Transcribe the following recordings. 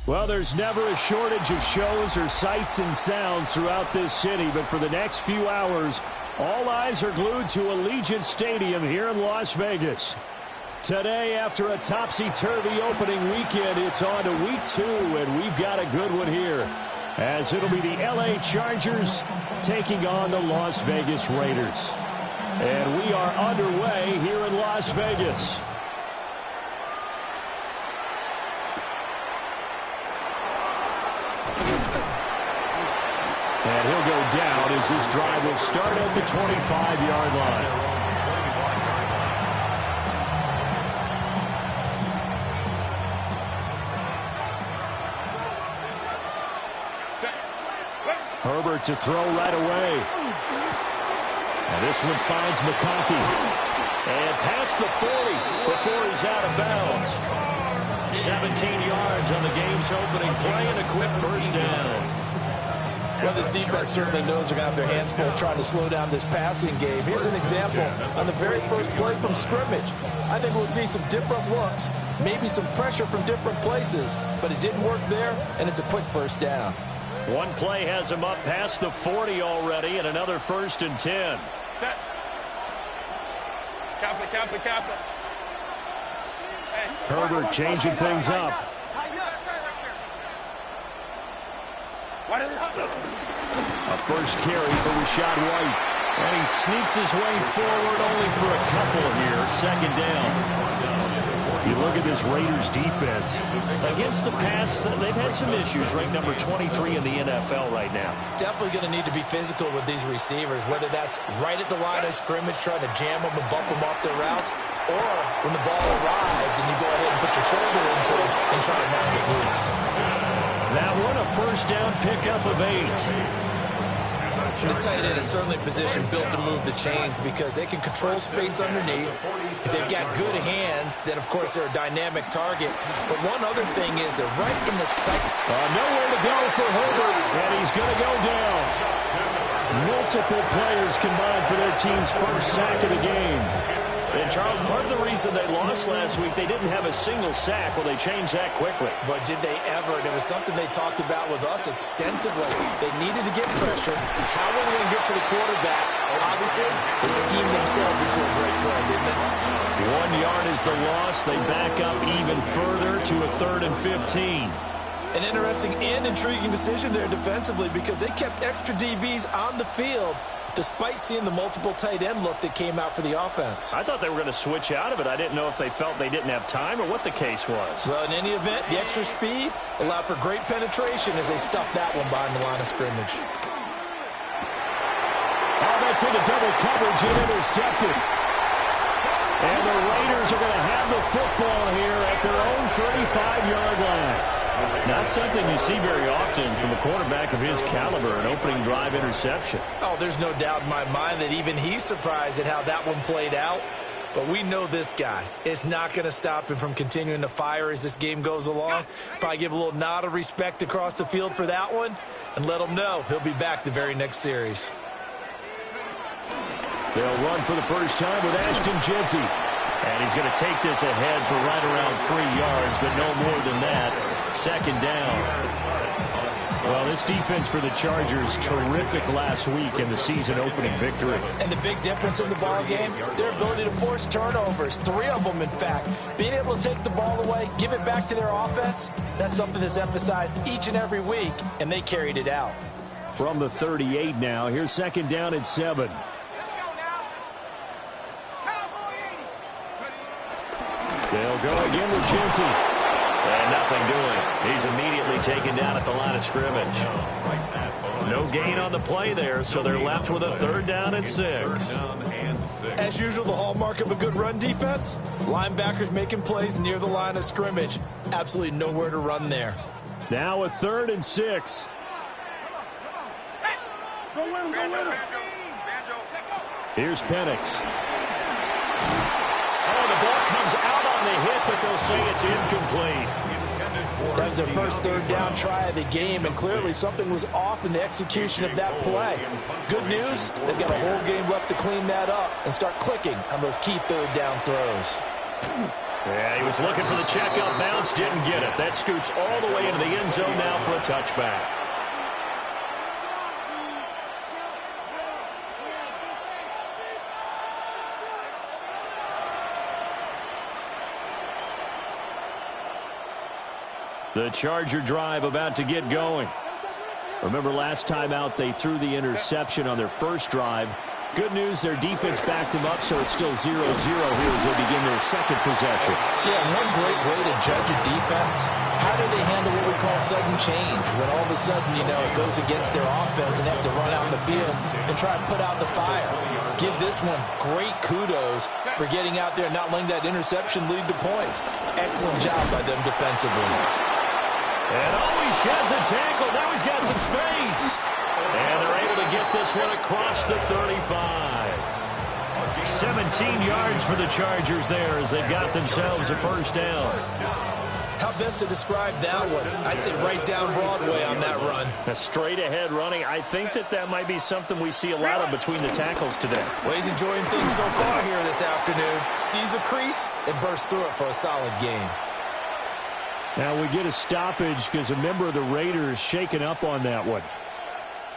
Well, there's never a shortage of shows or sights and sounds throughout this city, but for the next few hours, all eyes are glued to Allegiant Stadium here in Las Vegas. Today, after a topsy-turvy opening weekend, it's on to week 2, and we've got a good one here, as it'll be the LA Chargers taking on the Las Vegas Raiders. And we are underway here in Las Vegas. And he'll go down as this drive will start at the 25-yard line. Herbert to throw right away. And this one finds McConkey. And past the 40 before he's out of bounds. 17 yards on the game's opening play and a quick first down. Well, this defense certainly knows they're going to have their hands full trying to slow down this passing game. Here's an example on the very first play from scrimmage. I think we'll see some different looks, maybe some pressure from different places, but it didn't work there, and it's a quick first down. One play has him up past the 40 already, and another 1st and 10. Set. Cap it. Hey. Herbert changing things up. A first carry for Rachaad White. And he sneaks his way forward only for a couple here. 2nd down. You look at this Raiders defense. Against the pass, they've had some issues. Ranked number 23 in the NFL right now. Definitely going to need to be physical with these receivers, whether that's right at the line of scrimmage trying to jam them and bump them off their routes, or when the ball arrives and you go ahead and put your shoulder into it and try to knock it loose. That one, a first down pickup of 8. The tight end is certainly a position built to move the chains because they can control space underneath. If they've got good hands, then, of course, they're a dynamic target. But one other thing is they're right in the sight. Nowhere to go for Herbert, and he's going to go down. Multiple players combined for their team's first sack of the game. And, Charles, part of the reason they lost last week, they didn't have a single sack. Well, they changed that quickly. But did they ever? And it was something they talked about with us extensively. They needed to get pressure. How were they going to get to the quarterback? Obviously, they schemed themselves into a great play, didn't they? 1 yard is the loss. They back up even further to a 3rd and 15. An interesting and intriguing decision there defensively because they kept extra DBs on the field despite seeing the multiple tight end look that came out for the offense. I thought they were going to switch out of it. I didn't know if they felt they didn't have time or what the case was. Well, in any event, the extra speed allowed for great penetration as they stuffed that one behind the line of scrimmage. Oh, that's into double coverage and intercepted. And the Raiders are going to have the football here at their own 35-yard line. Not something you see very often from a quarterback of his caliber, an opening drive interception. Oh, there's no doubt in my mind that even he's surprised at how that one played out. But we know this guy. It's not going to stop him from continuing to fire as this game goes along. Probably give a little nod of respect across the field for that one and let him know he'll be back the very next series. They'll run for the first time with Ashton Jeanty. And he's going to take this ahead for right around 3 yards, but no more than that. 2nd down. Well, this defense for the Chargers, terrific last week in the season-opening victory. And the big difference in the ball game, their ability to force turnovers, 3 of them, in fact. Being able to take the ball away, give it back to their offense, that's something that's emphasized each and every week, and they carried it out. From the 38 now, here's 2nd down at 7. They'll go again with Jeanty. And nothing doing. He's immediately taken down at the line of scrimmage. No gain on the play there, so they're left with a 3rd down and 6. As usual, the hallmark of a good run defense, linebackers making plays near the line of scrimmage. Absolutely nowhere to run there. Now a 3rd and 6. Here's Penix. Oh, the ball comes out on the hit, but they'll say it's incomplete. That was their first 3rd down try of the game, and clearly something was off in the execution of that play. Good news, they've got a whole game left to clean that up and start clicking on those key 3rd down throws. Yeah, he was looking for the checkup bounce, didn't get it. That scoots all the way into the end zone now for a touchback. The Charger drive about to get going. Remember last time out they threw the interception on their first drive. Good news, their defense backed them up, so it's still 0-0 here as they begin their second possession. Yeah, one great way to judge a defense, how do they handle what we call sudden change? When all of a sudden, you know, it goes against their offense and they have to run out in the field and try to put out the fire. Give this one great kudos for getting out there and not letting that interception lead to points. Excellent job by them defensively. And he sheds a tackle. Now he's got some space. And they're able to get this one across the 35. 17 yards for the Chargers there as they've got themselves a first down. How best to describe that one? I'd say right down Broadway on that run. A straight ahead running. I think that might be something we see a lot of between the tackles today. Well, he's enjoying things so far here this afternoon. Sees a crease and bursts through it for a solid game. Now we get a stoppage because a member of the Raiders shaken up on that one.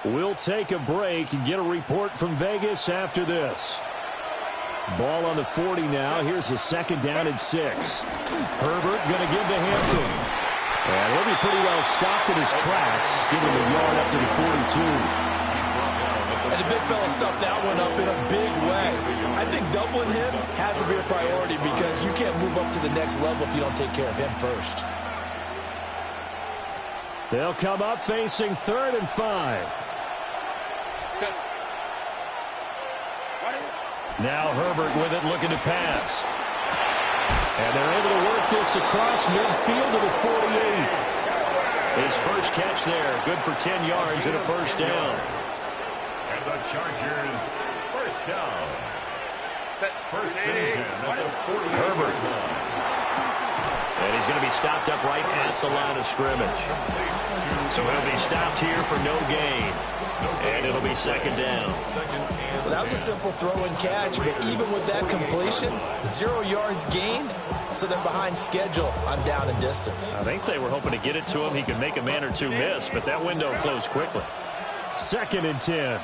We'll take a break and get a report from Vegas after this. Ball on the 40 now. Here's a second down and 6. Herbert going to give to Hampton. And he'll be pretty well stopped in his tracks, giving him a yard up to the 42. And the big fella stuffed that one up in a big way. I think doubling him has to be a priority because you can't move up to the next level if you don't take care of him first. They'll come up facing 3rd and 5. Now Herbert with it, looking to pass. And they're able to work this across midfield to the 48. His first catch there, good for 10 yards and a first down. And the Chargers, first down. First and 10 at the 48. Herbert. And he's going to be stopped up right at the line of scrimmage. So he'll be stopped here for no gain. And it'll be second down. Well, that was a simple throw and catch, but even with that completion, 0 yards gained, so they're behind schedule on down and distance. I think they were hoping to get it to him. He could make a man or two miss, but that window closed quickly. Second and 10.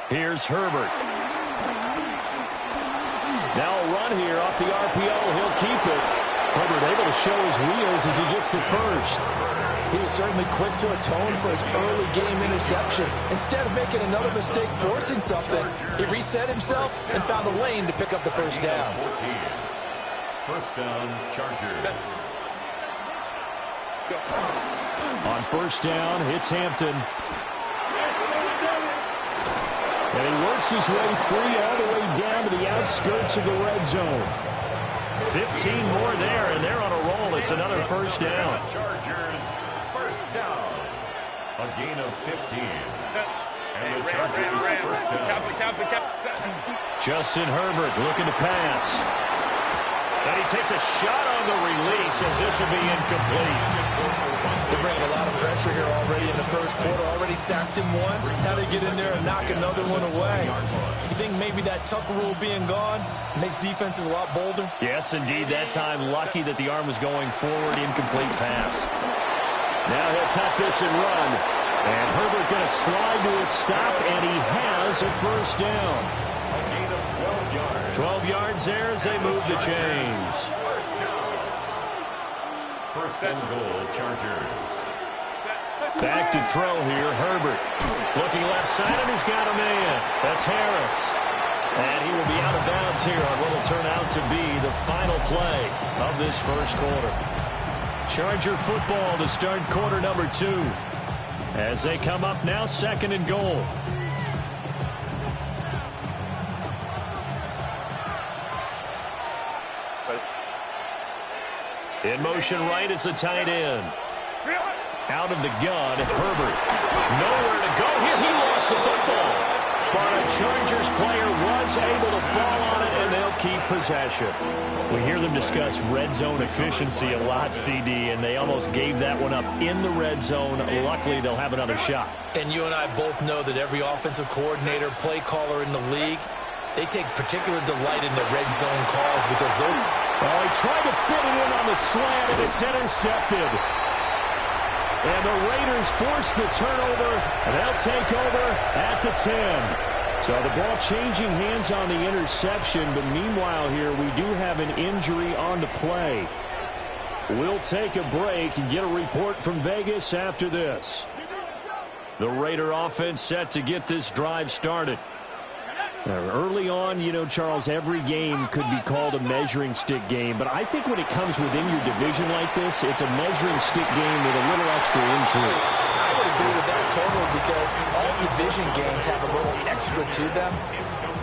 Here's Herbert. Now a run here off the RPO. He'll keep it. Herbert able to show his wheels as he gets the first. He was certainly quick to atone for his early game interception. Instead of making another mistake forcing something, he reset himself and found a lane to pick up the first down. 14. First down, Chargers. On first down, it's Hampton. And he works his way free all the way down to the outskirts of the red zone. 15 more there, and they're on a roll. It's another first down. Chargers, first down. A gain of 15. And the Chargers, first down. Justin Herbert looking to pass. And he takes a shot on the release as this will be incomplete. They're bringing a lot of pressure here already in the first quarter. Already sacked him once. Now they get in there and knock another one away. You think maybe that Tucker rule being gone makes defenses a lot bolder? Yes, indeed. That time, lucky that the arm was going forward. Incomplete pass. Now he'll tuck this and run. And Herbert going to slide to a stop, and he has a first down. A gain of 12 yards. 12 yards there as they move the chains. First down. First and goal, Chargers. Back to throw here, Herbert. Looking left side, and he's got a man. That's Harris. And he will be out of bounds here on what will turn out to be the final play of this first quarter. Charger football to start quarter number 2. As they come up now, second and goal. In motion right is the tight end. Out of the gun, Herbert. Nowhere to go here. He lost the football. But a Chargers player was able to fall on it, and they'll keep possession. We hear them discuss red zone efficiency a lot, CD, and they almost gave that one up in the red zone. Luckily, they'll have another shot. And you and I both know that every offensive coordinator, play caller in the league, they take particular delight in the red zone calls because those... Oh, he tried to fit it in on the slant, and it's intercepted. And the Raiders force the turnover, and they'll take over at the 10. So the ball changing hands on the interception, but meanwhile here we do have an injury on the play. We'll take a break and get a report from Vegas after this. The Raider offense set to get this drive started. Early on, you know, Charles, every game could be called a measuring stick game, but I think when it comes within your division like this, it's a measuring stick game with a little extra intrigue. I would agree with that totally because all division games have a little extra to them.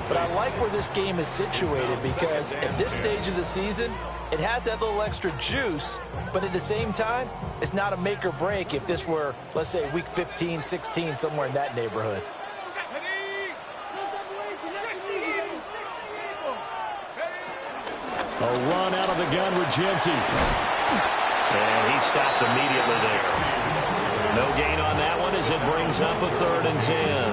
But I like where this game is situated because at this stage of the season, it has that little extra juice, but at the same time, it's not a make or break if this were, let's say, week 15, 16, somewhere in that neighborhood. A run out of the gun, Regenti. And he stopped immediately there. No gain on that one as it brings up a 3rd and 10.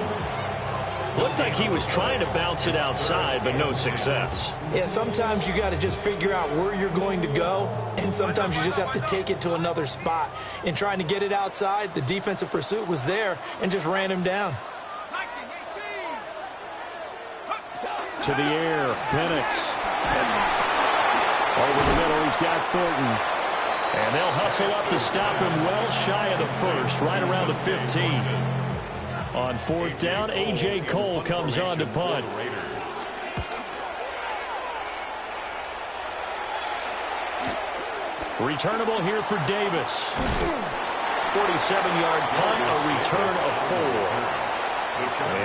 Looked like he was trying to bounce it outside, but no success. Yeah, sometimes you got to just figure out where you're going to go, and sometimes you just have to take it to another spot. In trying to get it outside, the defensive pursuit was there and just ran him down. To the air, Penix. Over the middle, he's got Thornton. And they'll hustle up to stop him well shy of the first, right around the 15. On 4th down, A.J. Cole comes on to punt. Returnable here for Davis. 47-yard punt, a return of 4.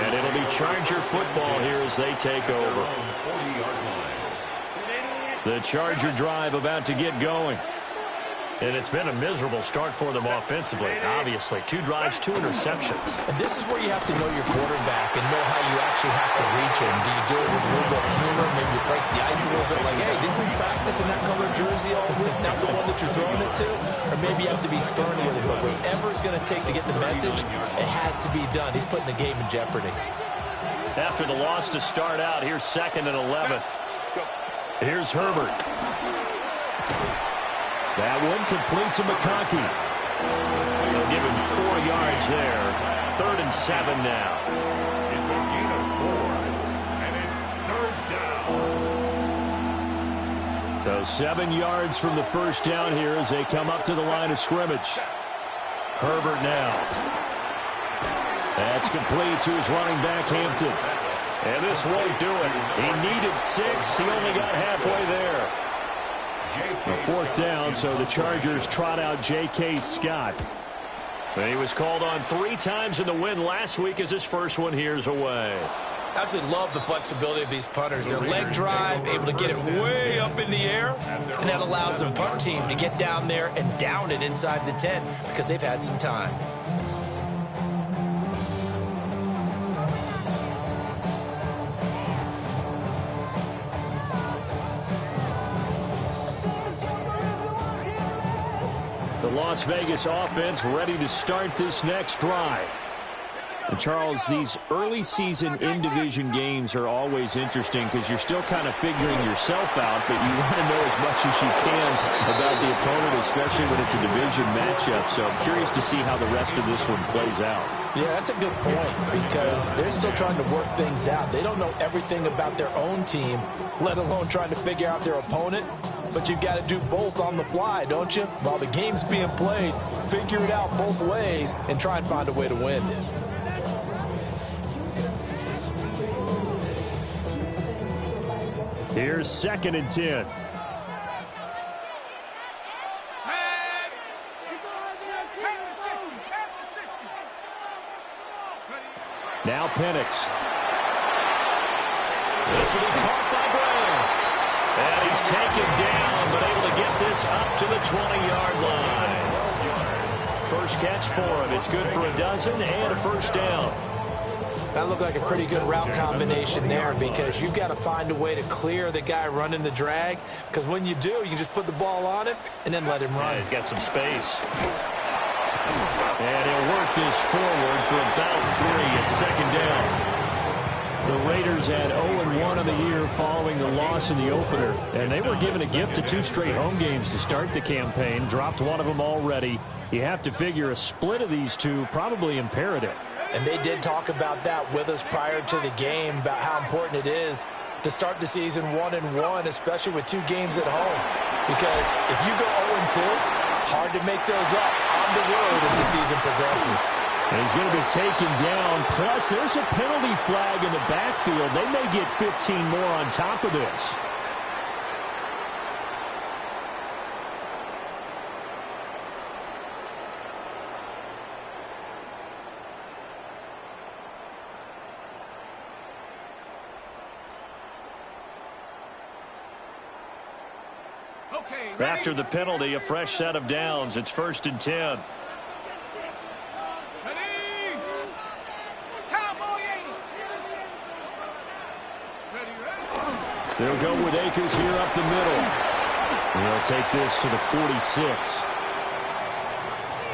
And it'll be Charger football here as they take over. The Charger drive about to get going. And it's been a miserable start for them offensively, obviously. 2 drives, 2 interceptions. And this is where you have to know your quarterback and know how you actually have to reach him. Do you do it with a little bit of humor? Maybe you break the ice a little bit like, hey, didn't we practice in that color jersey all week? Not the one that you're throwing it to? Or maybe you have to be stern with it. But whatever it's going to take to get the message, it has to be done. He's putting the game in jeopardy. After the loss to start out, here's 2nd and 11. Here's Herbert. That one complete to McConkey. They'll give him 4 yards there. 3rd and 7 now. It's a gain of 4, and it's 3rd down. So 7 yards from the first down here as they come up to the line of scrimmage. Herbert now. That's complete to his running back, Hampton. And this won't do it. He needed 6. He only got halfway there. A 4th down, so the Chargers trot out J.K. Scott. He was called on 3 times in the win last week as his first one here's away. Absolutely love the flexibility of these punters. Their leg drive, able to get it way up in the air, and that allows the punt team to get down there and down it inside the 10 because they've had some time. The Las Vegas offense ready to start this next drive. And Charles, these early season in-division games are always interesting because you're still kind of figuring yourself out, but you want to know as much as you can about the opponent, especially when it's a division matchup. So I'm curious to see how the rest of this one plays out. Yeah, that's a good point because they're still trying to work things out. They don't know everything about their own team, let alone trying to figure out their opponent. But you've got to do both on the fly, don't you? While the game's being played, figure it out both ways and try and find a way to win. Here's 2nd and 10. Now Penix. This will be caught by Brown. And he's taken down, but able to get this up to the 20-yard line. First catch for him. It's good for a dozen and a first down. That looked like a pretty good route combination there because you've got to find a way to clear the guy running the drag because when you do, you can just put the ball on him and then let him run. Yeah, he's got some space. And he'll work this forward for about 3 at 2nd down. The Raiders had 0-1 on the year following the loss in the opener. And they were given a gift of 2 straight home games to start the campaign. Dropped one of them already. You have to figure a split of these two probably imperative. And they did talk about that with us prior to the game, about how important it is to start the season 1-1, especially with 2 games at home. Because if you go 0-2, hard to make those up on the road as the season progresses. And he's going to be taken down. Plus, there's a penalty flag in the backfield. They may get 15 more on top of this. After the penalty, a fresh set of downs. It's 1st and 10. They'll go with Akers here up the middle. They'll take this to the 46.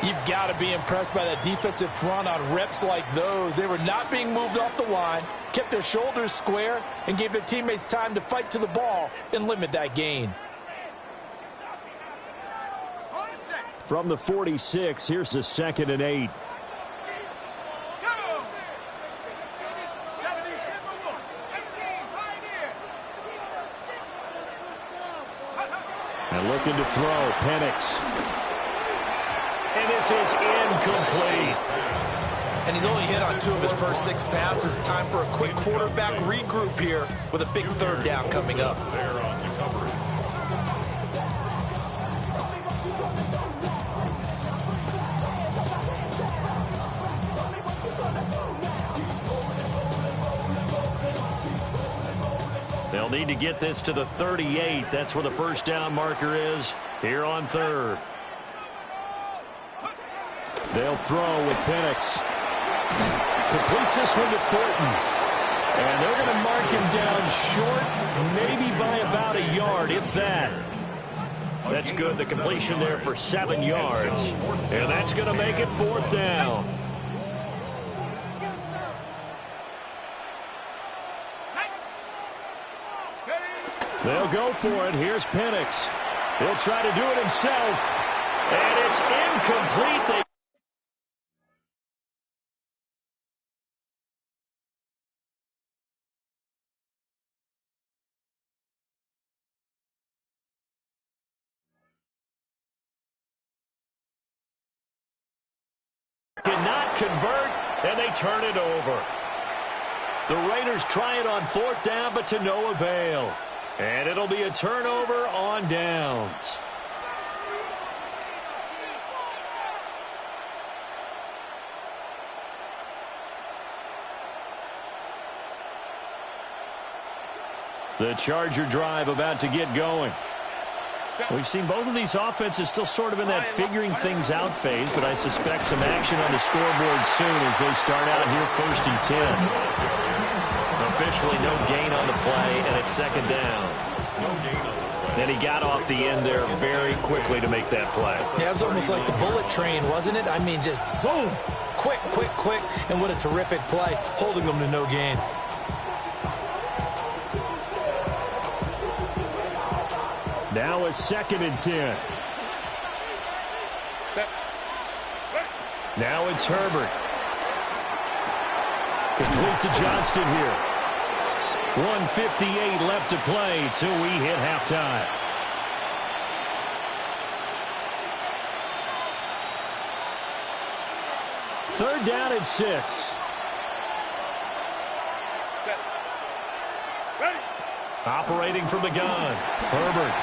You've got to be impressed by that defensive front on reps like those. They were not being moved off the line, kept their shoulders square, and gave their teammates time to fight to the ball and limit that gain. From the 46, here's a 2nd and 8. And looking to throw, Penix. And this is incomplete. And he's only hit on 2 of his first 6 passes. Time for a quick quarterback regroup here with a big 3rd down coming up. They'll need to get this to the 38. That's where the 1st down marker is here on 3rd. They'll throw with Penix. Completes this one to Thornton. And they're going to mark him down short, maybe by about a yard, if that. That's good. The completion there for 7 yards. And that's going to make it 4th down. They'll go for it. Here's Penix. He'll try to do it himself. And it's incomplete. Cannot convert, and they turn it over. The Raiders try it on 4th down, but to no avail. And it'll be a turnover on downs. The Charger drive about to get going. We've seen both of these offenses still sort of in that figuring things out phase, but I suspect some action on the scoreboard soon as they start out here 1st and 10. Officially no gain on the play, and it's 2nd down. Then he got off the end there very quickly to make that play. Yeah, it was almost like the bullet train, wasn't it? I mean, just zoom, quick, and what a terrific play, holding them to no gain. Now it's 2nd and 10. Now it's Herbert. Complete to Johnston here. 1:58 left to play till we hit halftime. Third down and 6. Operating from the gun. Herbert.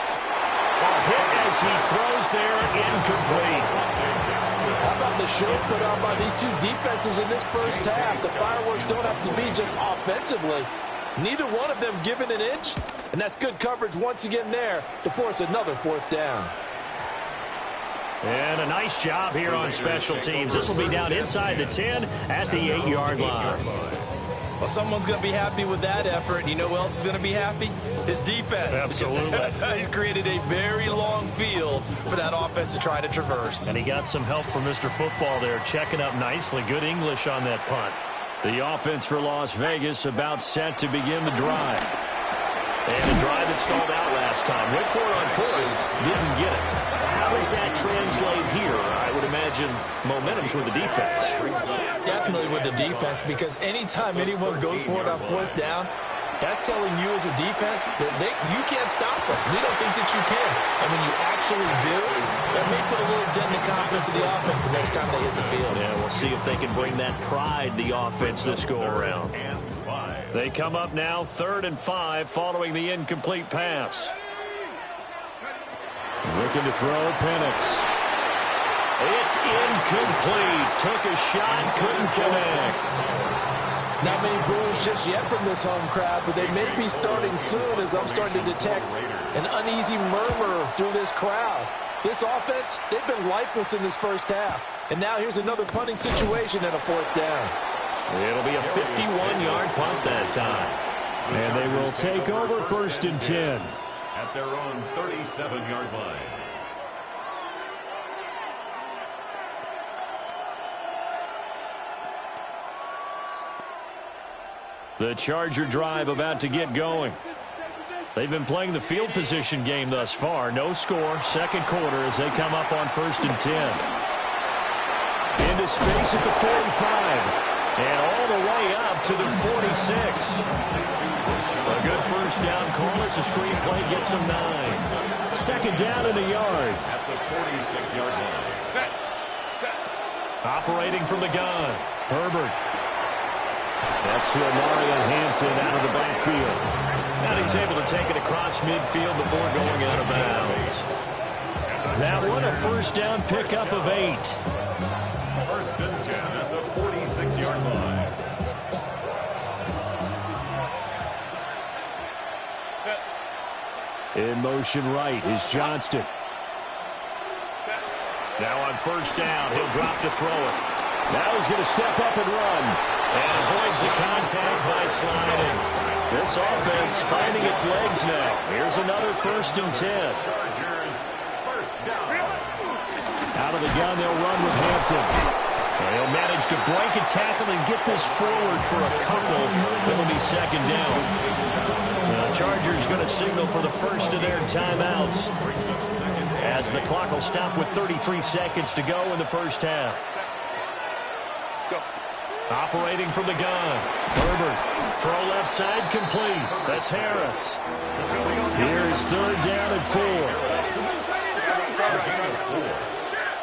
A hit as he throws there, incomplete. How about the show put on by these 2 defenses in this first half? The fireworks don't have to be just offensively. Neither one of them given an inch, and that's good coverage once again there to force another 4th down. And a nice job here on special teams. This will be down inside the 10 at the 8-yard line. Well, someone's going to be happy with that effort. You know who else is going to be happy? His defense. Absolutely. He's created a very long field for that offense to try to traverse. And he got some help from Mr. Football there, checking up nicely. Good English on that punt. The offense for Las Vegas about set to begin the drive. And a drive that stalled out last time. Went for it on fourth, didn't get it. How does that translate here? I would imagine momentum's with the defense. Definitely with the defense, because anytime anyone goes for it on fourth down, that's telling you as a defense that you can't stop us. We don't think that you can. And when you actually do, that may put a little dent in the confidence of the offense the next time they hit the field. Yeah, we'll see if they can bring that pride, the offense, this go-around. They come up now 3rd and 5 following the incomplete pass. Looking to throw, Penix. It's incomplete. Took a shot, couldn't connect. Not many boos just yet from this home crowd, but they may be starting soon as I'm starting to detect an uneasy murmur through this crowd. This offense, they've been lifeless in this first half. And now here's another punting situation and a 4th down. It'll be a 51-yard punt that time. And they will take over 1st and 10. At their own 37-yard line. The Charger drive about to get going. They've been playing the field position game thus far. No score, 2nd quarter as they come up on 1st and 10. Into space at the 45. And all the way up to the 46. A good 1st down call as the screen play gets them 9. 2nd down in a yard. At the 46-yard line. Operating from the gun. Herbert. That's to Omarion Hampton out of the backfield. And he's able to take it across midfield before going out of bounds. That one, a 1st down pickup of 8. 1st and 10 at the 46-yard line. In motion right is Johnston. Now on 1st down, he'll drop to throw it. Now he's going to step up and run. And avoids the contact by sliding. This offense finding its legs now. Here's another 1st and 10. Out of the gun, they'll run with Hampton. And he'll manage to break a tackle and get this forward for a couple. It'll be 2nd down. The Chargers going to signal for the first of their timeouts, as the clock will stop with 33 seconds to go in the first half. Operating from the gun. Herbert. Throw left side complete. That's Harris. Here's 3rd down and 4.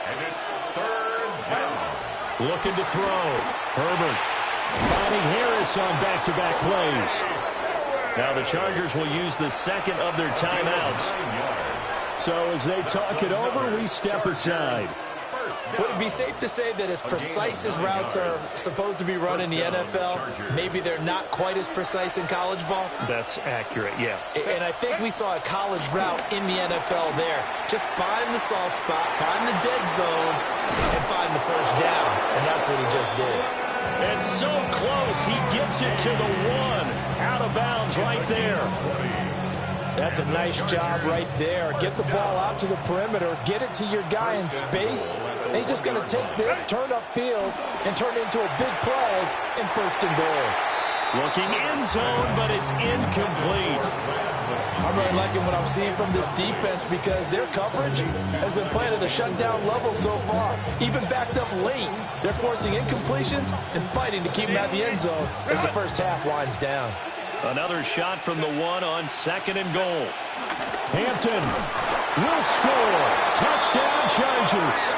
And it's 3rd down. Looking to throw. Herbert. Finding Harris on back-to-back plays. Now the Chargers will use the 2nd of their timeouts. So as they talk it over, we step aside. Would it be safe to say that as precise as routes are supposed to be run in the NFL, maybe they're not quite as precise in college ball? That's accurate, yeah. And I think we saw a college route in the NFL there. Just find the soft spot, find the dead zone, and find the 1st down. And that's what he just did. It's so close. He gets it to the 1. Out of bounds right there. That's a nice job right there. Get the ball out to the perimeter, get it to your guy in space. And he's just going to take this, turn upfield, and turn it into a big play in 1st and goal. Looking end zone, but it's incomplete. I'm really liking what I'm seeing from this defense because their coverage has been playing at a shutdown level so far. Even backed up late, they're forcing incompletions and fighting to keep them at the end zone as the first half winds down. Another shot from the 1 on 2nd and goal. Hampton will score. Touchdown, Chargers.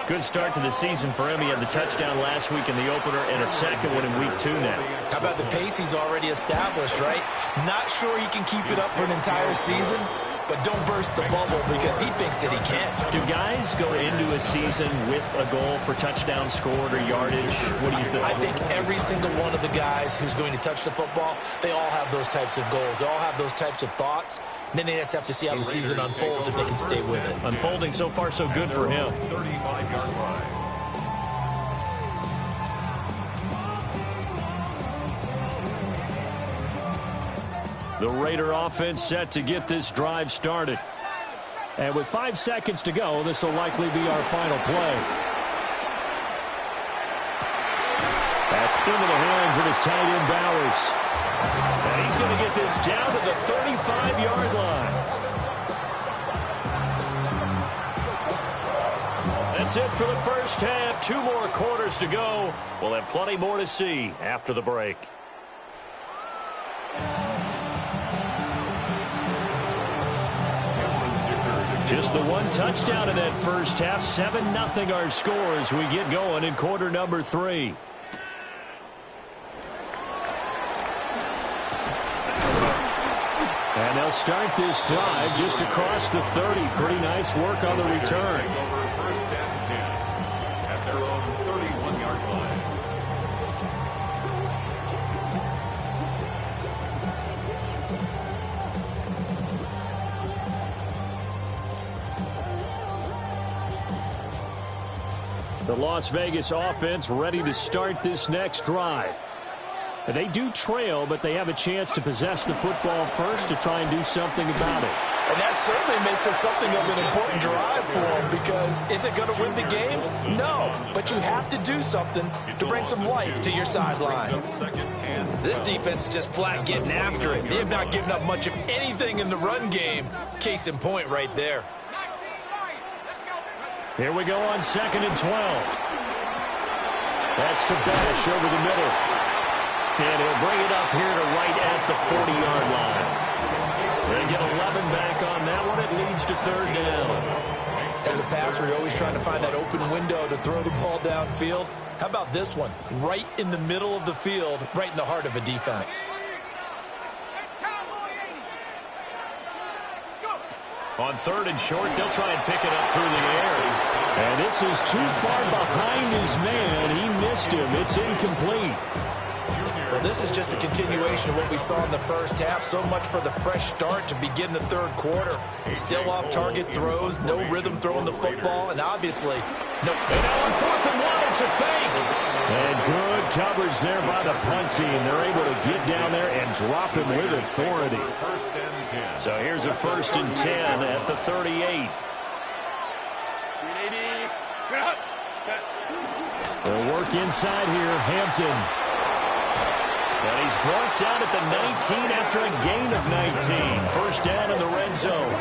Good start to the season for him. He had the touchdown last week in the opener and a 2nd one in week 2 now. How about the pace he's already established, right? Not sure he can keep it up for an entire season, but don't burst the bubble because he thinks that he can. Do guys go into a season with a goal for touchdown scored or yardage? What do you think? I think every single one of the guys who's going to touch the football, they all have those types of goals. They all have those types of thoughts. And then they just have to see how the season unfolds if they can stay with it. Unfolding so far so good for him. 35-yard line. The Raider offense set to get this drive started. And with 5 seconds to go, this will likely be our final play. That's into the hands of his tight end, Bowers. And he's going to get this down to the 35-yard line. That's it for the first half. 2 more quarters to go. We'll have plenty more to see after the break. Just the 1 touchdown in that first half. 7-0 our score as we get going in quarter number 3. And they'll start this drive just across the 30. Pretty nice work on the return. First and 10 at their own 31-yard line. The Las Vegas offense ready to start this next drive. They do trail, but they have a chance to possess the football first to try and do something about it. And that certainly makes it something of an important drive for them, because is it going to win the game? No, but you have to do something to bring some life to your sideline. This defense is just flat getting after it. They have not given up much of anything in the run game. Case in point right there. Here we go on 2nd and 12. That's to Bash over the middle. And he'll bring it up here to right at the 40-yard line. They get 11 back on that one. It leads to 3rd down. As a passer, you're always trying to find that open window to throw the ball downfield. How about this one? Right in the middle of the field, right in the heart of a defense. On 3rd and short, they'll try and pick it up through the air. And this is too far behind his man. He missed him. It's incomplete. Well, this is just a continuation of what we saw in the first half. So much for the fresh start to begin the 3rd quarter. Still off-target throws, no rhythm throwing the football, and obviously, no. And now on 4th and 1, it's a fake. And good coverage there by the punt team. They're able to get down there and drop him with authority. So here's a 1st and 10 at the 38. They'll work inside here. Hampton. And he's brought down at the 19 after a gain of 19. First down in the red zone.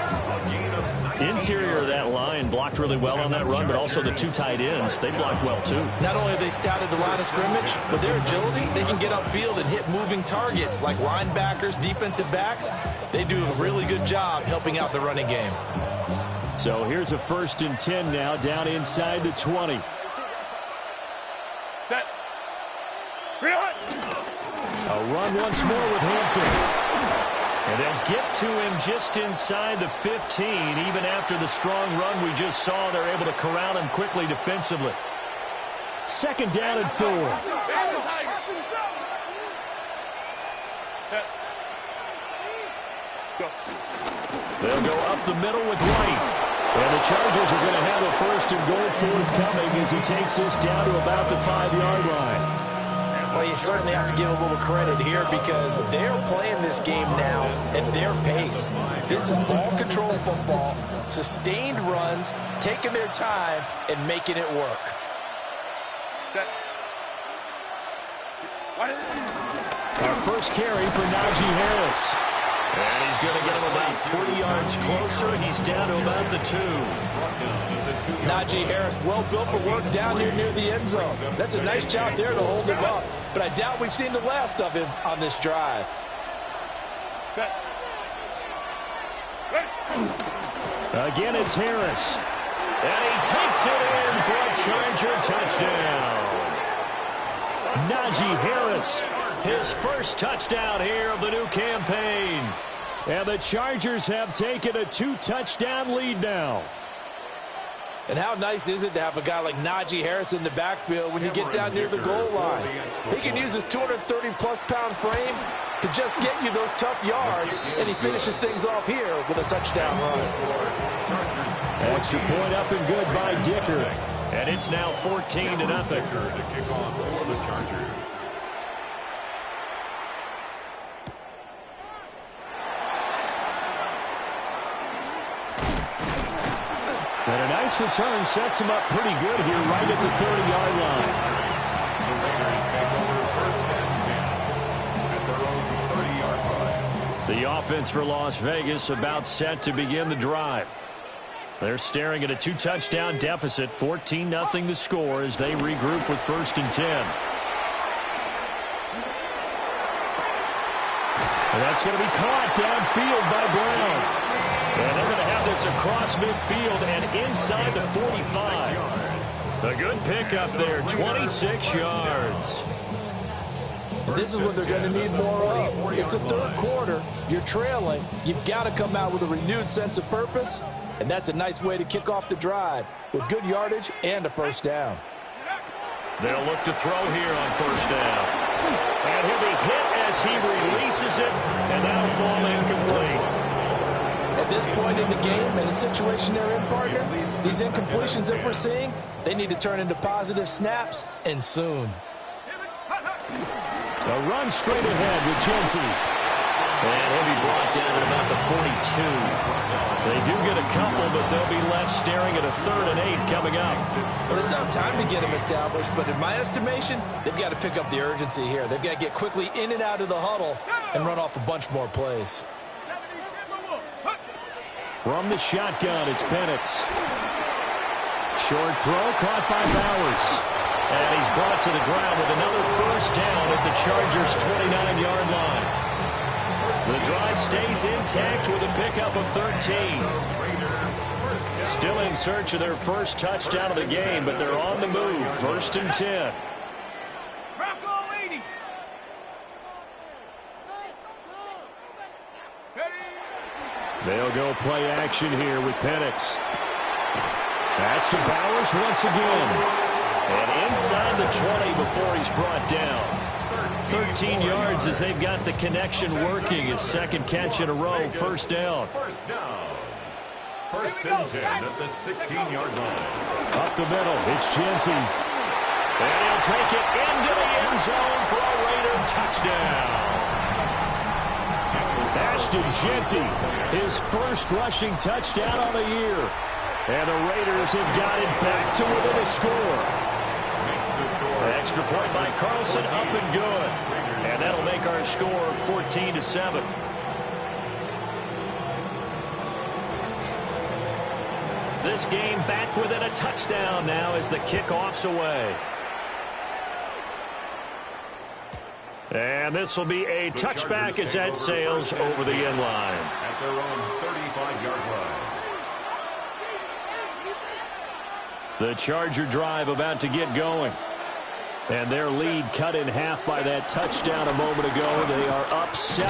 Interior of that line blocked really well on that run, but also the 2 tight ends, they blocked well too. Not only have they scouted the line of scrimmage, but their agility, they can get upfield and hit moving targets like linebackers, defensive backs. They do a really good job helping out the running game. So here's a 1st and 10 now, down inside the 20. Set. A run once more with Hampton. And they'll get to him just inside the 15. Even after the strong run we just saw, they're able to corral him quickly defensively. 2nd down and 4. They'll go up the middle with White. And the Chargers are going to have a 1st and goal forthcoming as he takes this down to about the 5-yard line. Well, you certainly have to give a little credit here because they're playing this game now at their pace. This is ball control football, sustained runs, taking their time, and making it work. Our first carry for Najee Harris. And he's going to get him about 3 yards closer. He's down to about the 2. Najee Harris, well built for work down here near the end zone. That's a nice job there to hold him up. But I doubt we've seen the last of him on this drive. Again, it's Harris. And he takes it in for a Charger touchdown. Najee Harris, his first touchdown here of the new campaign. And the Chargers have taken a 2-touchdown lead now. And how nice is it to have a guy like Najee Harris in the backfield when you get down near the goal line? He can use his 230-plus pound frame to just get you those tough yards, and he finishes things off here with a touchdown run. Extra point up and good by Dicker. And it's now 14-0. To kick off for the Chargers. nice return sets him up pretty good here right at the 30-yard line. The Raiders take over first and 10 at their own 30-yard line. The offense for Las Vegas about set to begin the drive. They're staring at a 2-touchdown deficit, 14-0 the score as they regroup with first and 10. And that's going to be caught downfield by Brown. And they're going to have this across midfield and inside the 45. A good pickup there, 26 yards. This is what they're going to need more of. It's the third quarter. You're trailing. You've got to come out with a renewed sense of purpose, and that's a nice way to kick off the drive with good yardage and a first down. They'll look to throw here on first down. And he'll be hit as he releases it, and that'll fall incomplete. At this point in the game, in the situation they're in, partner, these incompletions that we're seeing, they need to turn into positive snaps, and soon. A run straight ahead with Gentry. And he'll be brought down at about the 42. They do get a couple, but they'll be left staring at a 3rd and 8 coming up. Well, they still have time to get him established, but in my estimation, they've got to pick up the urgency here. They've got to get quickly in and out of the huddle and run off a bunch more plays. From the shotgun, it's Penix. Short throw caught by Bowers. And he's brought to the ground with another first down at the Chargers' 29-yard line. The drive stays intact with a pickup of 13. Still in search of their first touchdown of the game, but they're on the move. First and 10. They'll go play action here with Penix. That's to Bowers once again. And inside the 20 before he's brought down. 13 yards as they've got the connection working. His second catch in a row. First down. First down. First and 10 at the 16-yard line. Up the middle, it's Gentry. And he'll take it into the end zone for a Raider touchdown. Ashton Gentry, his first rushing touchdown on the year. And the Raiders have got it back to within a score. Extra point by Carlson, up and good. And that'll make our score 14-7. This game back within a touchdown now as the kickoff's away. And this will be a touchback as that sails over the end line. At their own 35-yard line. The Charger drive about to get going. And their lead cut in half by that touchdown a moment ago. They are up 7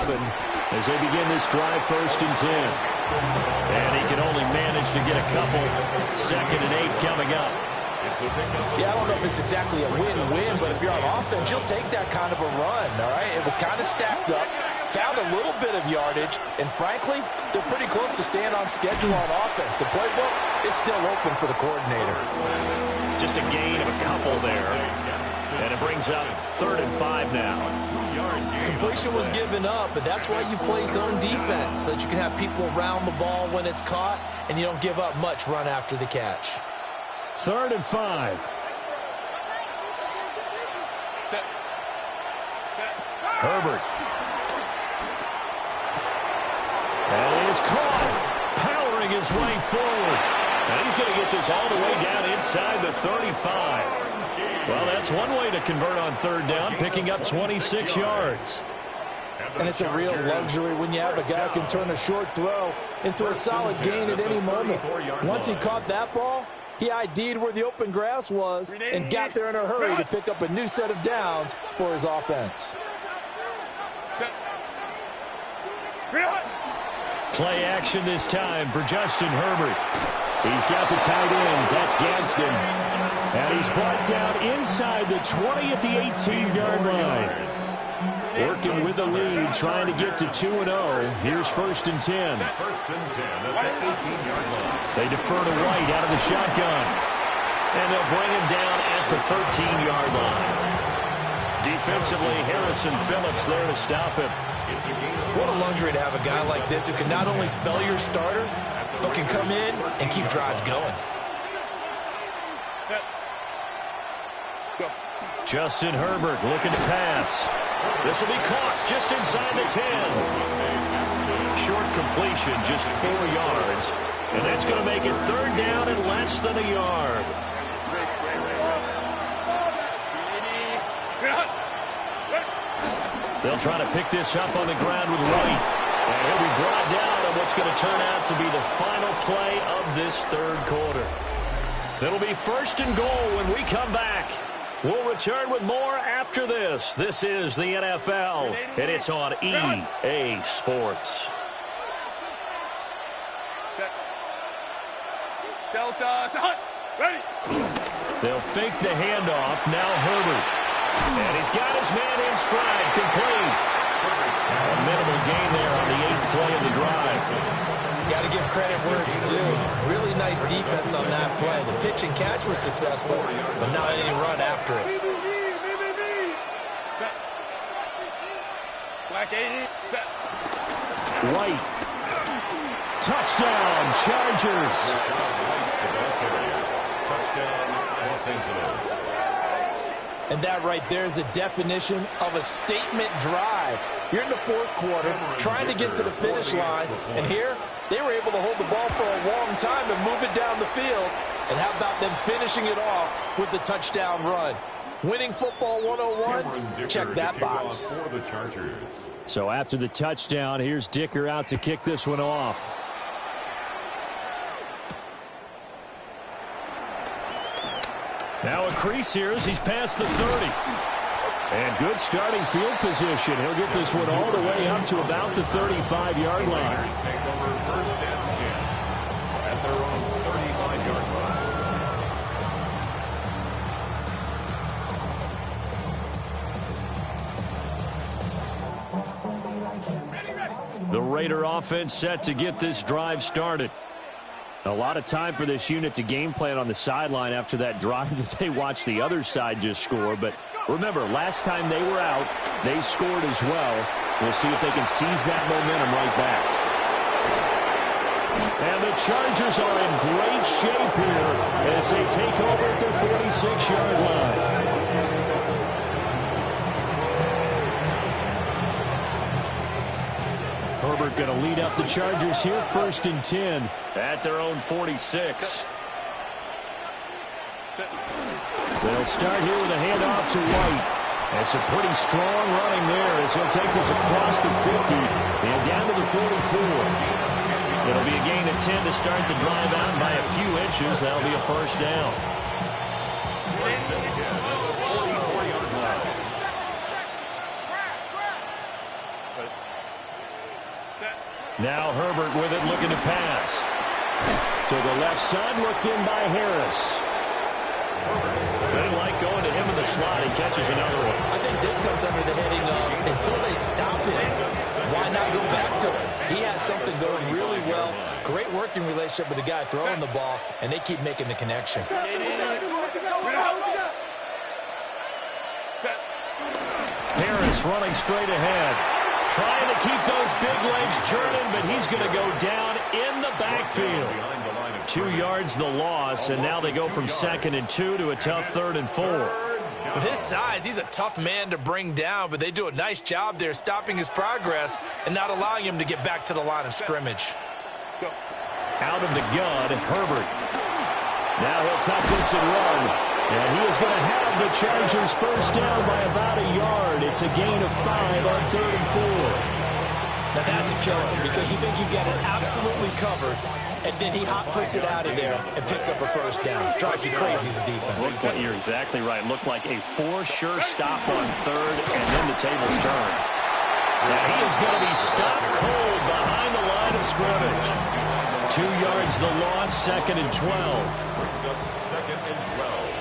as they begin this drive first and 10. And he can only manage to get a couple. Second and 8 coming up. Yeah, I don't know if it's exactly a win-win, but if you're on offense, you'll take that kind of a run, all right? It was kind of stacked up, found a little bit of yardage, and frankly, they're pretty close to staying on schedule on offense. The playbook is still open for the coordinator. Just a gain of a couple there. And it brings up 3rd and 5 now. Completion was given up, but that's why you play zone defense, so that you can have people around the ball when it's caught, and you don't give up much run after the catch. 3rd and 5. Herbert. And he is caught, powering his way forward. And he's going to get this all the way down inside the 35. Well, that's one way to convert on 3rd down, picking up 26 yards. And it's a real luxury when you have a guy who can turn a short throw into a solid gain at any moment. Once he caught that ball, he ID'd where the open grass was and got there in a hurry to pick up a new set of downs for his offense. Play action this time for Justin Herbert. He's got the tight end. That's Gadsden. And he's brought down inside the 20 at the 18-yard line. Working with the lead, trying to get to 2-0. Here's 1st and 10. First and 10 at the 18-yard line. They defer to White out of the shotgun. And they'll bring him down at the 13-yard line. Defensively, Harrison Phillips there to stop him. What a luxury to have a guy like this who can not only spell your starter, but can come in and keep drives going. Justin Herbert looking to pass. This will be caught just inside the 10. Short completion, just 4 yards. And that's going to make it third down and less than a yard. They'll try to pick this up on the ground with Wright. And he'll be brought down on what's going to turn out to be the final play of this third quarter. It'll be first and goal when we come back. We'll return with more after this. This is the NFL, and it's on EA Sports. Delta, ready. They'll fake the handoff. Now Herbert. And he's got his man in stride, complete. A minimal gain there on the 8th play of the drive. Got to give credit where it's due. Really nice defense on that play. The pitch and catch was successful, but not any run after it. Set. Black 80. Set. White. Touchdown, Chargers. Touchdown, Los Angeles. And that right there is a definition of a statement drive. You're in the fourth quarter, trying to get to the finish line, and here they were able to hold the ball for a long time and move it down the field. And how about them finishing it off with the touchdown run? Winning football 101, check that box. For the Chargers. So after the touchdown, here's Dicker out to kick this one off. Now a crease here as he's past the 30. And good starting field position. He'll get this one all the way up to about the 35-yard line. Raiders take over first and 10 at their own 35-yard line. The Raider offense set to get this drive started. A lot of time for this unit to game plan on the sideline after that drive that they watched the other side just score. But remember, last time they were out, they scored as well. We'll see if they can seize that momentum right back. And the Chargers are in great shape here as they take over at their 46-yard line. Herbert going to lead up the Chargers here, first and 10 at their own 46. They'll start here with a handoff to White. That's a pretty strong running there as he'll take this across the 50 and down to the 44. It'll be a gain of 10 to start the drive out by a few inches. That'll be a first down. First and 10 at the 44-yard line. Now Herbert with it, looking to pass. To the left side, looked in by Harris. They didn't like going to him in the slot. He catches another one. I think this comes under the heading of until they stop him, why not go back to him? He has something going really well. Great working relationship with the guy throwing the ball, and they keep making the connection. Harris running straight ahead. Trying to keep those big legs churning, but he's going to go down in the backfield. 2 yards the loss, and now they go from 2nd and 2 to a tough 3rd and 4. With his size, he's a tough man to bring down, but they do a nice job there stopping his progress and not allowing him to get back to the line of scrimmage. Out of the gun, Herbert. Now he'll tuck this and run. And he is going to have the Chargers first down by about a yard. It's a gain of 5 on 3rd and 4. Now that's a killer because you think you've got it absolutely covered, and then he hot-foots it out of there and picks up a first down. Drives you crazy as a defense. Looks like you're exactly right. Looked like a for-sure stop on 3rd, and then the tables turn. Now he is going to be stopped cold behind the line of scrimmage. 2 yards the loss, 2nd and 12. Brings up 2nd and 12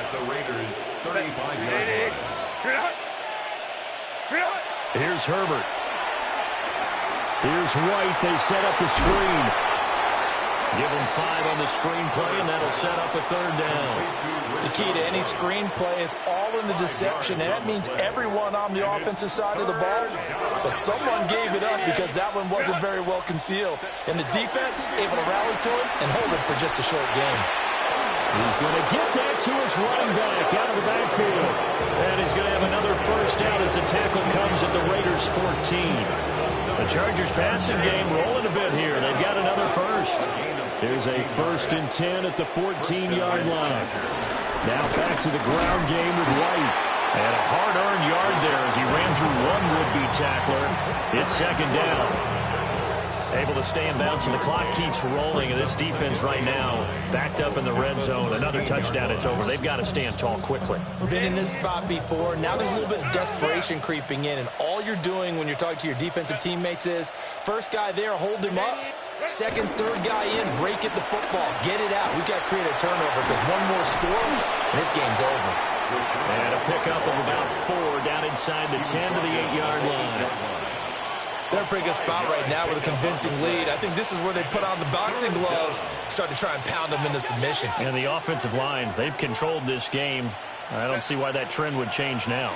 at the Raiders' 35-yard line. Here's Herbert. Here's White. They set up the screen. Give him 5 on the screen play, and that'll set up a 3rd down. The key to any screen play is all in the deception, and that means everyone on the offensive side of the ball. But someone gave it up because that one wasn't very well concealed. And the defense able to rally to it and hold it for just a short game. He's going to get that to his running back out of the backfield. And he's going to have another first down as the tackle comes at the Raiders' 14. The Chargers passing game rolling a bit here. They've got another first. Here's a 1st and 10 at the 14-yard line. Now back to the ground game with White. And a hard-earned yard there as he ran through one would-be tackler. It's 2nd down. Able to stay in bounds, and the clock keeps rolling. And this defense right now backed up in the red zone. Another touchdown, it's over. They've got to stand tall quickly. Been in this spot before. Now there's a little bit of desperation creeping in, and all you're doing when you're talking to your defensive teammates is first guy there, hold him up. Second, third guy in, break at the football. Get it out. We've got to create a turnover because one more score, and this game's over. And a pickup of about 4 down inside the 10 to the 8-yard line. They're in a pretty good spot right now with a convincing lead. I think this is where they put on the boxing gloves, start to try and pound them into submission. And the offensive line, they've controlled this game. I don't see why that trend would change now.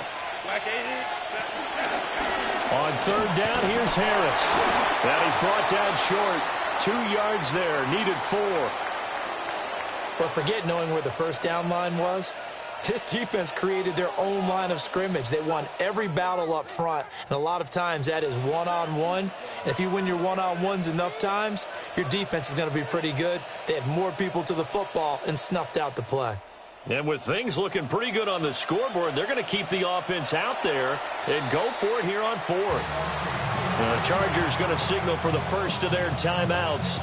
On 3rd down, here's Harris. That is brought down short. 2 yards there, needed 4. But forget knowing where the first down line was. This defense created their own line of scrimmage. They won every battle up front, and a lot of times that is one-on-one. And if you win your one-on-ones enough times, your defense is going to be pretty good. They had more people to the football and snuffed out the play. And with things looking pretty good on the scoreboard, they're going to keep the offense out there and go for it here on 4th. The Chargers going to signal for the first of their timeouts.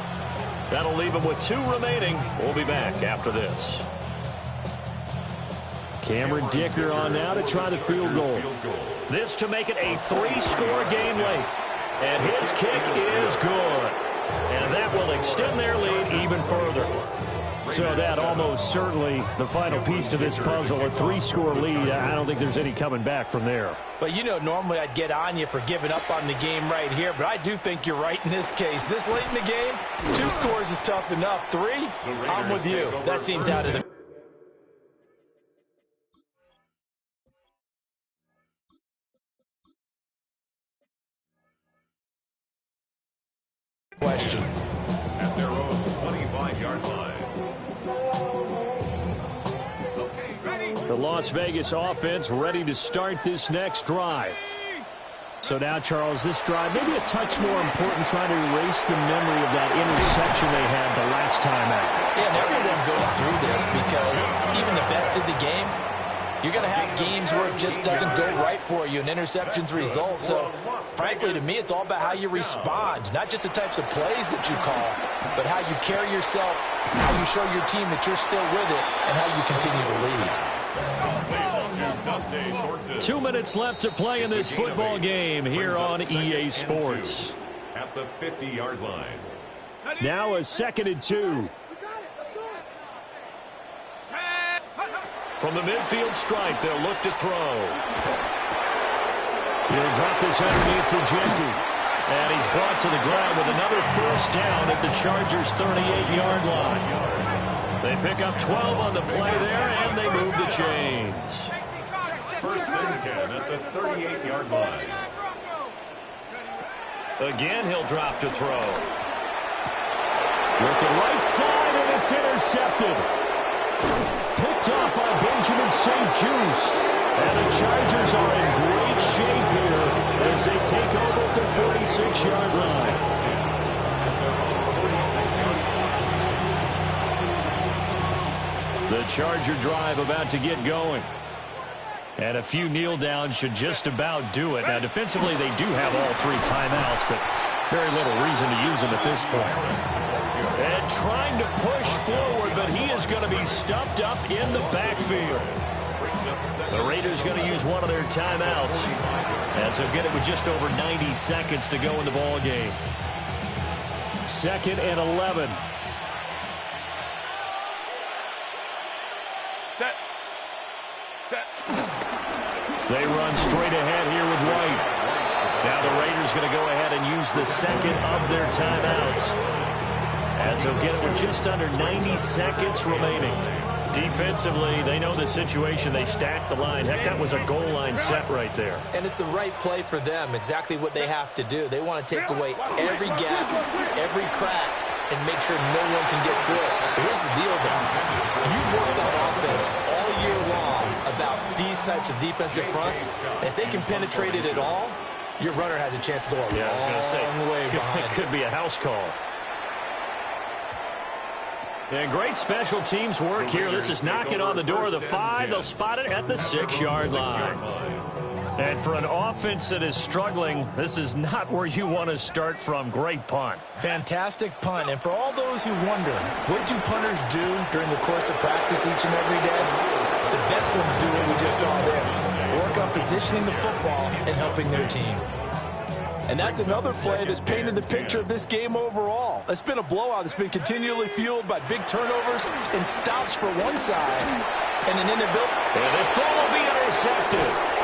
That'll leave them with 2 remaining. We'll be back after this. Cameron Dicker on now to try the field goal. This to make it a 3-score game late. And his kick is good. And that will extend their lead even further. So that almost certainly the final piece to this puzzle, a 3-score lead. I don't think there's any coming back from there. But, you know, normally I'd get on you for giving up on the game right here, but I do think you're right in this case. This late in the game, 2 scores is tough enough. 3, I'm with you. That seems out of the question. At their own 25-yard line. The Las Vegas offense ready to start this next drive. So now, Charles, this drive maybe a touch more important, trying to erase the memory of that interception they had the last time out. Yeah, and everyone goes through this because even the best in the game, you're going to have games where it just doesn't go right for you and interceptions result. So, frankly, to me, it's all about how you respond, not just the types of plays that you call, but how you carry yourself, how you show your team that you're still with it, and how you continue to lead. 2 minutes left to play in this football game here on EA Sports. At the 50-yard line. Now a 2nd and 2. From the midfield stripe, they'll look to throw. He'll drop this underneath for Genty. And he's brought to the ground with another first down at the Chargers' 38-yard line. They pick up 12 on the play there, and they move the chains. 1st and 10 at the 38-yard line. Again, he'll drop to throw. Looking right side, and it's intercepted. Picked off by Benjamin St-Juste. And the Chargers are in great shape here as they take over at the 46-yard line. The Charger drive about to get going. And a few kneel downs should just about do it. Now, defensively, they do have all 3 timeouts, but very little reason to use them at this point. And trying to push forward, but he is going to be stuffed up in the backfield. The Raiders going to use one of their timeouts as they'll get it with just over 90 seconds to go in the ball game. 2nd and 11. Set. They run straight ahead here with White. Now the Raiders going to go ahead and use the second of their timeouts as they'll get it with just under 90 seconds remaining. Defensively, they know the situation. They stack the line. Heck, that was a goal line set right there. And it's the right play for them, exactly what they have to do. They want to take away every gap, every crack, and make sure no one can get through it. But here's the deal, though. You've worked on offense all year long about these types of defensive fronts. If they can penetrate it at all, your runner has a chance to go a long way behind. It could be a house call. And great special teams work here. This is knocking on the door of the 5. They'll spot it at the 6-yard line. And for an offense that is struggling, this is not where you want to start from. Great punt. Fantastic punt. And for all those who wonder, what do punters do during the course of practice each and every day? The best ones do what we just saw there. Work on positioning the football and helping their team. And that's another play that's painted the picture of this game overall. It's been a blowout. It's been continually fueled by big turnovers and stops for one side and an inability. And this ball will be intercepted.